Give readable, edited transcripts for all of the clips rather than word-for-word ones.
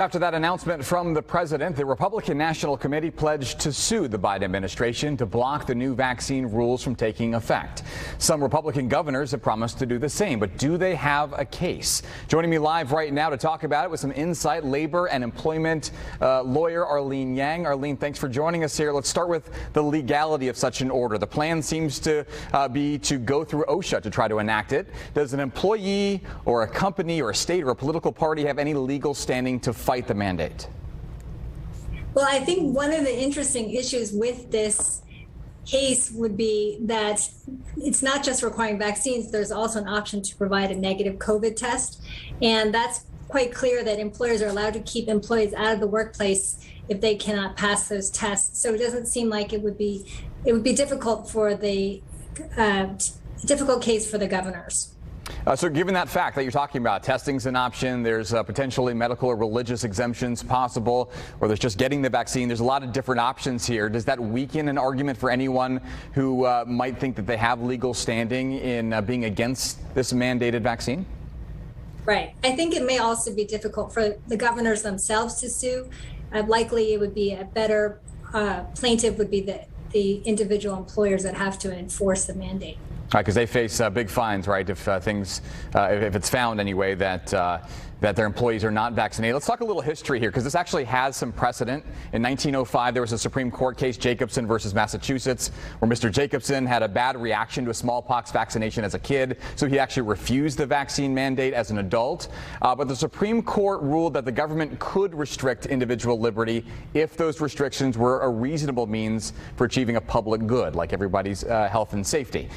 After that announcement from the president, the Republican National Committee pledged to sue the Biden administration to block the new vaccine rules from taking effect. Some Republican governors have promised to do the same, but do they have a case? Joining me live right now to talk about it with some insight, labor and employment lawyer Arlene Yang. Arlene, thanks for joining us here. Let's start with the legality of such an order. The plan seems to be to go through OSHA to try to enact it. Does an employee or a company or a state or a political party have any legal standing to fight the mandate? Well, I think one of the interesting issues with this case would be that it's not just requiring vaccines. There's also an option to provide a negative COVID test. And that's quite clear that employers are allowed to keep employees out of the workplace if they cannot pass those tests. So it doesn't seem like it would be difficult for the difficult case for the governors. So given that fact that you're talking about, testing's an option, there's potentially medical or religious exemptions possible, or there's just getting the vaccine. There's a lot of different options here. Does that weaken an argument for anyone who might think that they have legal standing in being against this mandated vaccine? Right. I think it may also be difficult for the governors themselves to sue. Likely it would be a better plaintiff would be the individual employers that have to enforce the mandate. Because they face big fines, right? If if it's found anyway that their employees are not vaccinated. Let's talk a little history here, because this actually has some precedent. In 1905, there was a Supreme Court case, Jacobson versus Massachusetts, where Mr. Jacobson had a bad reaction to a smallpox vaccination as a kid, so he actually refused the vaccine mandate as an adult. But the Supreme Court ruled that the government could restrict individual liberty if those restrictions were a reasonable means for achieving a public good, like everybody's health and safety.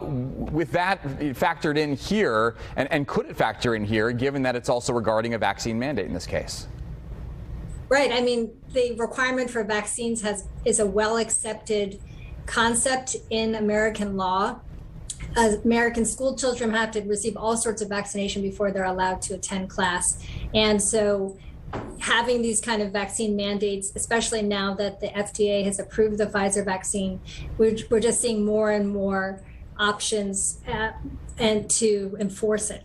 With that factored in here, and could it factor in here, given that it's also regarding a vaccine mandate in this case? Right. I mean, the requirement for vaccines is a well-accepted concept in American law. American school children have to receive all sorts of vaccination before they're allowed to attend class. And so having these kind of vaccine mandates, especially now that the FDA has approved the Pfizer vaccine, we're just seeing more and more options and to enforce it.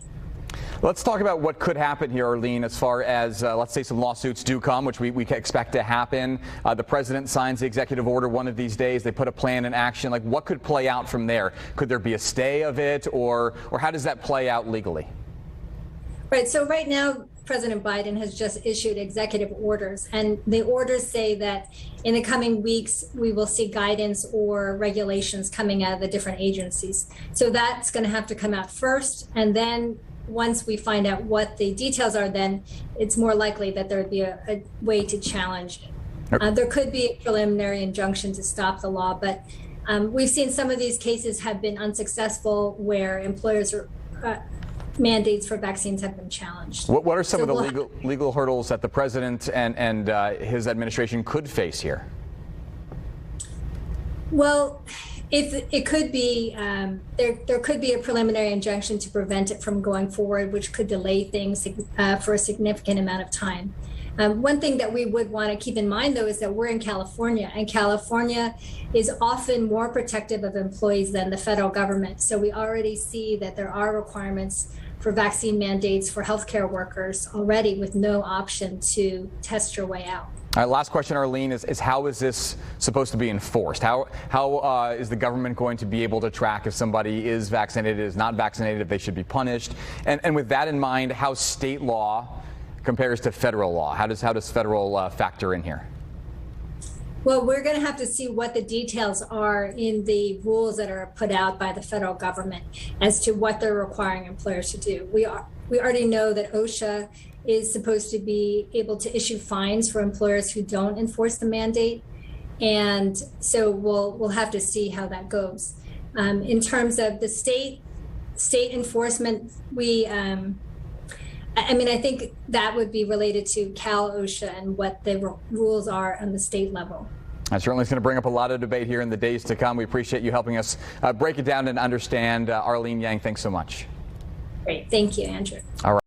Let's talk about what could happen here, Arlene, as far as, let's say some lawsuits do come, which we expect to happen. The president signs the executive order one of these days. They put a plan in action. Like, what could play out from there? Could there be a stay of it, or how does that play out legally? Right. So right now, President Biden has just issued executive orders, and the orders say that in the coming weeks, we will see guidance or regulations coming out of the different agencies. So that's going to have to come out first, and then once we find out what the details are, then it's more likely that there would be a way to challenge it. There could be a preliminary injunction to stop the law, but we've seen some of these cases have been unsuccessful where employers are mandates for vaccines have been challenged. What are some of the legal hurdles that the president and his administration could face here? Well, if it could be, there could be a preliminary injunction to prevent it from going forward, which could delay things for a significant amount of time. One thing that we would want to keep in mind, though, is that we're in California, and California is often more protective of employees than the federal government. So we already see that there are requirements for vaccine mandates for healthcare workers already, with no option to test your way out. All right, last question, Arlene, is how is this supposed to be enforced? How is the government going to be able to track if somebody is vaccinated, is not vaccinated, if they should be punished? And with that in mind, how state law compares to federal law? How does federal factor in here? Well, we're going to have to see what the details are in the rules that are put out by the federal government as to what they're requiring employers to do. We already know that OSHA is supposed to be able to issue fines for employers who don't enforce the mandate, and so we'll have to see how that goes. In terms of the state enforcement, I think that would be related to Cal OSHA and what the rules are on the state level. That certainly is going to bring up a lot of debate here in the days to come. We appreciate you helping us break it down and understand. Arlene Yang, thanks so much. Great. Thank you, Andrew. All right.